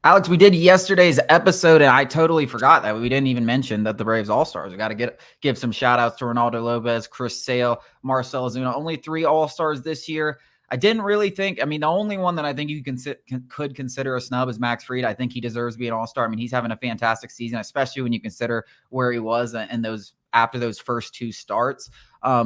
Alex, we did yesterday's episode, and I totally forgot that we didn't even mention that the Braves All-Stars. We got to give some shout-outs to Ronaldo Lopez, Chris Sale, Marcell Ozuna. Only 3 All-Stars this year. I didn't really think – I mean, the only one that I think you could consider a snub is Max Fried. I think he deserves to be an All-Star. I mean, he's having a fantastic season, especially when you consider where he was and after those first 2 starts.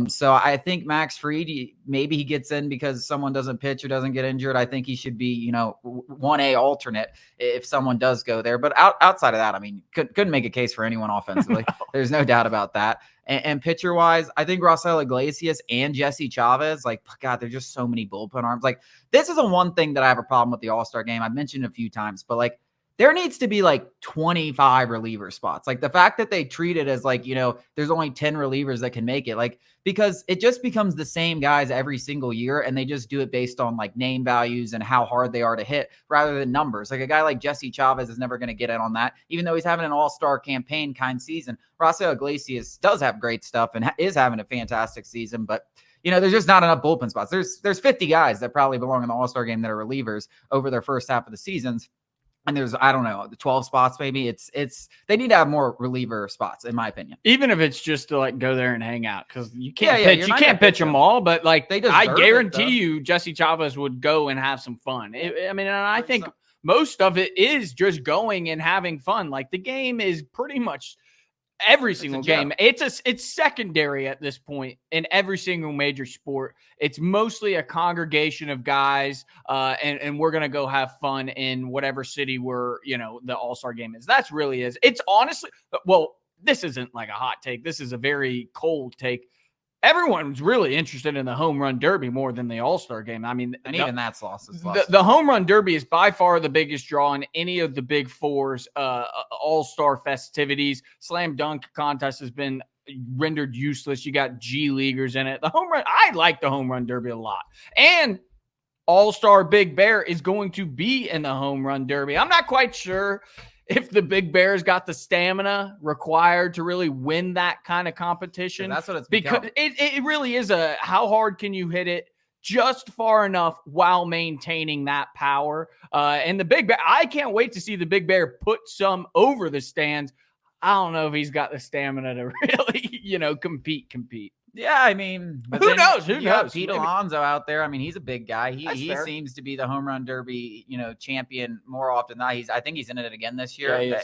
So I think Max Fried, maybe he gets in because someone doesn't pitch or doesn't get injured. I think he should be, 1A alternate if someone does go there. But outside of that, I mean, couldn't make a case for anyone offensively. No. There's no doubt about that. And pitcher-wise, I think Raisel Iglesias and Jesse Chavez, like, God, there's just so many bullpen arms. Like, this is the one thing that I have a problem with the All-Star game. I've mentioned it a few times, but, like, there needs to be like 25 reliever spots. Like the fact that they treat it as like, there's only 10 relievers that can make it, like, because it just becomes the same guys every single year. And they just do it based on like name values and how hard they are to hit rather than numbers. Like a guy like Jesse Chavez is never going to get in on that, even though he's having an all-star campaign kind season. Raisel Iglesias does have great stuff and is having a fantastic season, but there's just not enough bullpen spots. There's 50 guys that probably belong in the all-star game that are relievers over their first half of the seasons. And there's, I don't know, the 12 spots maybe. They need to have more reliever spots, in my opinion. Even if it's just to like go there and hang out, because you can't pitch. You can't pitch them all, but like I guarantee you, Jesse Chavez would go and have some fun. I think most of it is just going and having fun. Like the game is pretty much every single game. It's secondary at this point in every single major sport. It's mostly a congregation of guys, and we're gonna go have fun in whatever city where the All-Star game is. That's really is. It's honestly, well, this isn't like a hot take. This is a very cold take. Everyone's really interested in the home run derby more than the All-Star game. I mean, and even that's lost. The home run derby is by far the biggest draw in any of the big fours, All-Star festivities. Slam dunk contest has been rendered useless. You got G leaguers in it. I like the home run derby a lot. And All-Star Big Bear is going to be in the home run derby. I'm not quite sure if the Big Bear's got the stamina required to really win that kind of competition. That's what it's because it really is how hard can you hit it just far enough while maintaining that power. And the Big Bear, I can't wait to see the Big Bear put some over the stands. I don't know if he's got the stamina to really, compete. Yeah, I mean, who knows? Who knows? Pete Alonso out there. I mean, he's a big guy. He fair. Seems to be the home run derby, champion more often than not. I think he's in it again this year. Yeah,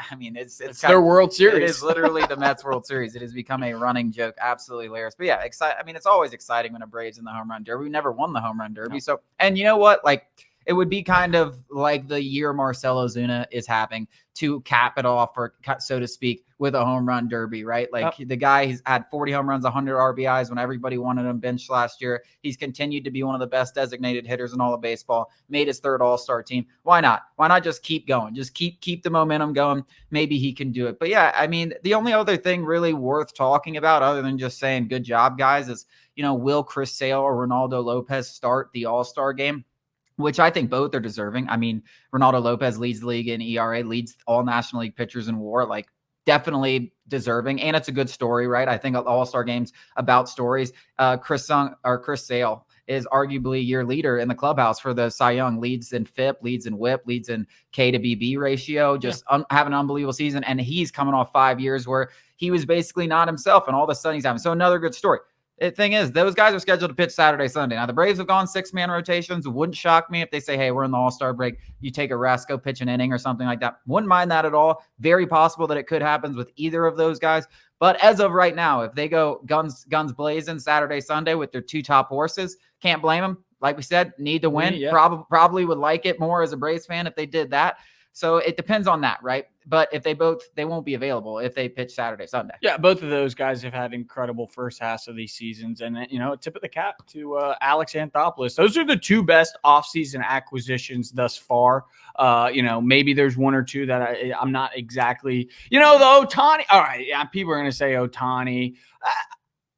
I mean, it's their World Series. It is literally the Mets World Series. It has become a running joke. Absolutely hilarious. But yeah, I mean, it's always exciting when a Braves in the home run derby. We never won the home run derby. No. So, and you know what? Like, it would be kind of like the year Marcell Ozuna is having to cap it off, or so to speak, with a home run derby, right? Like the guy, he's had 40 home runs, 100 RBIs when everybody wanted him benched last year. He's continued to be one of the best designated hitters in all of baseball, made his 3rd All-Star team. Why not? Why not just keep going? Just keep the momentum going. Maybe he can do it. But yeah, I mean, the only other thing really worth talking about other than just saying good job, guys, is, will Chris Sale or Ronaldo Lopez start the All-Star game? Which I think both are deserving. I mean, Ronaldo Lopez leads the league in ERA, leads all National League pitchers in WAR, like definitely deserving. And it's a good story, right? I think All-Star games about stories. Chris Sale is arguably your leader in the clubhouse for the Cy Young, leads in FIP, leads in WHIP, leads in K to BB ratio, just having an unbelievable season. And he's coming off 5 years where he was basically not himself, and all of a sudden he's having. So another good story. The thing is, those guys are scheduled to pitch Saturday, Sunday. Now, the Braves have gone 6-man rotations. It wouldn't shock me if they say, hey, we're in the All-Star break. You take a rest, go pitch an inning or something like that. Wouldn't mind that at all. Very possible that it could happen with either of those guys. But as of right now, if they go guns blazing Saturday, Sunday with their 2 top horses, can't blame them. Like we said, need to win. Yeah. Probably would like it more as a Braves fan if they did that. So it depends on that, right? But if they won't be available if they pitch Saturday, Sunday. Yeah, both of those guys have had incredible first halves of these seasons. And, tip of the cap to Alex Anthopoulos. Those are the 2 best offseason acquisitions thus far. Maybe there's 1 or 2 that I'm not exactly, the Ohtani. All right, yeah, people are going to say Ohtani.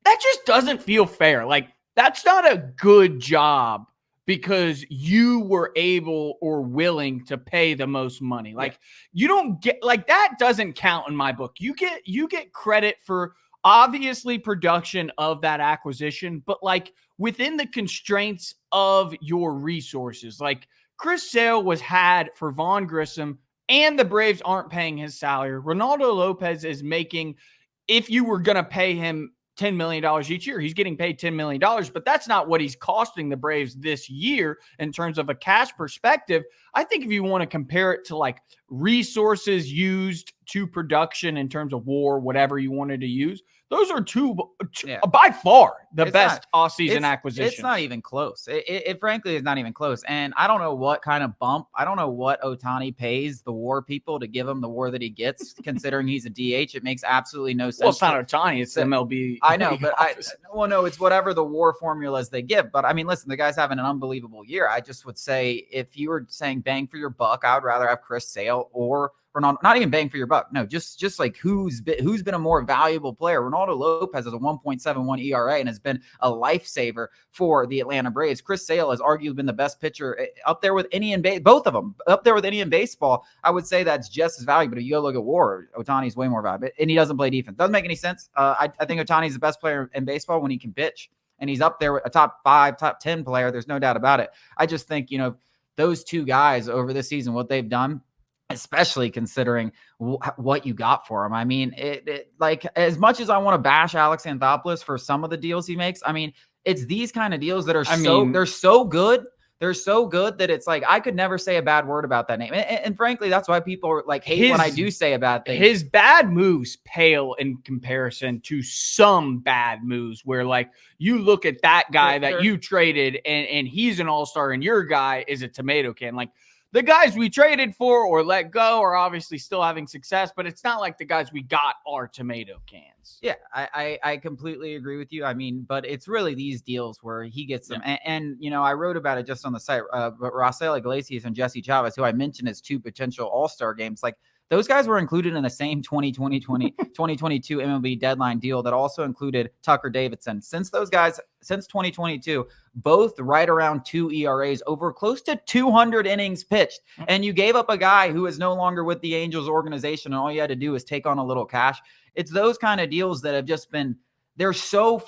That just doesn't feel fair. Like, that's not a good job because you were able or willing to pay the most money. Like you don't get like that doesn't count in my book. You get credit for obviously production of that acquisition, but like within the constraints of your resources, like Chris Sale was had for Vaughn Grissom, and the Braves aren't paying his salary. Ronaldo Lopez is making, if you were going to pay him $10 million each year, he's getting paid $10 million, but that's not what he's costing the Braves this year in terms of a cash perspective. I think if you want to compare it to like resources used to production in terms of WAR, whatever you wanted to use, those are two by far the best offseason acquisitions. It's not even close. It frankly is not even close. And I don't know what kind of bump. I don't know what Ohtani pays the WAR people to give him the WAR that he gets, considering he's a DH. It makes absolutely no sense. Well, it's not Ohtani. It's MLB. I know, but no, it's whatever the WAR formulas they give. But I mean, listen, the guy's having an unbelievable year. I just would say, if you were saying bang for your buck, I would rather have Chris Sale or Ronaldo. Not even bang for your buck. No, just like who's been a more valuable player. Ronaldo Lopez has a 1.71 ERA and has been a lifesaver for the Atlanta Braves. Chris Sale has arguably been the best pitcher up there with any in both of them up there with any in baseball. I would say that's just as valuable. But you go look at WAR, Ohtani's way more valuable, and he doesn't play defense. Doesn't make any sense. I think Ohtani's the best player in baseball when he can pitch, and he's up there with a top 5, top 10 player. There's no doubt about it. I just think, those two guys over this season, what they've done, especially considering what you got for him. I mean, like, as much as I want to bash Alex Anthopoulos for some of the deals he makes, I mean, it's these kind of deals that are they're so good. They're so good that it's like, I could never say a bad word about that name. And frankly, that's why people like hate when I do say a bad thing. His bad moves pale in comparison to some bad moves where, like, you look at that guy that you traded and he's an all-star and your guy is a tomato can. Like, the guys we traded for or let go are obviously still having success, but it's not like the guys we got are tomato cans. Yeah, I completely agree with you. I mean, but it's really these deals where he gets them. Yeah. And I wrote about it just on the site, but Raisel Iglesias and Jesse Chavez, who I mentioned as two potential all-star games, like, those guys were included in the same 2022 MLB deadline deal that also included Tucker Davidson. Since 2022, both right around 2 ERAs, over close to 200 innings pitched. And you gave up a guy who is no longer with the Angels organization, and all you had to do is take on a little cash. It's those kind of deals that have just been, there's so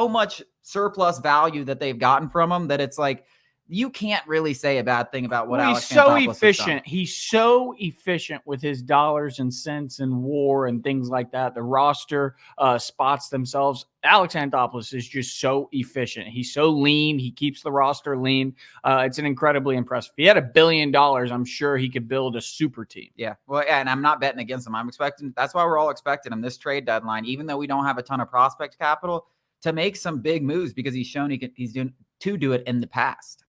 much surplus value that they've gotten from them that it's like, you can't really say a bad thing about what Alex Anthopoulos has done. He's so efficient with his dollars and cents and WAR and things like that. The roster spots themselves. Alex Anthopoulos is just so efficient. He's so lean. He keeps the roster lean. It's an incredibly impressive. If he had $1 billion, I'm sure he could build a super team. Yeah. Well, and I'm not betting against him. I'm expecting, that's why we're all expecting him this trade deadline, even though we don't have a ton of prospect capital, to make some big moves because he's shown he's doing to do it in the past.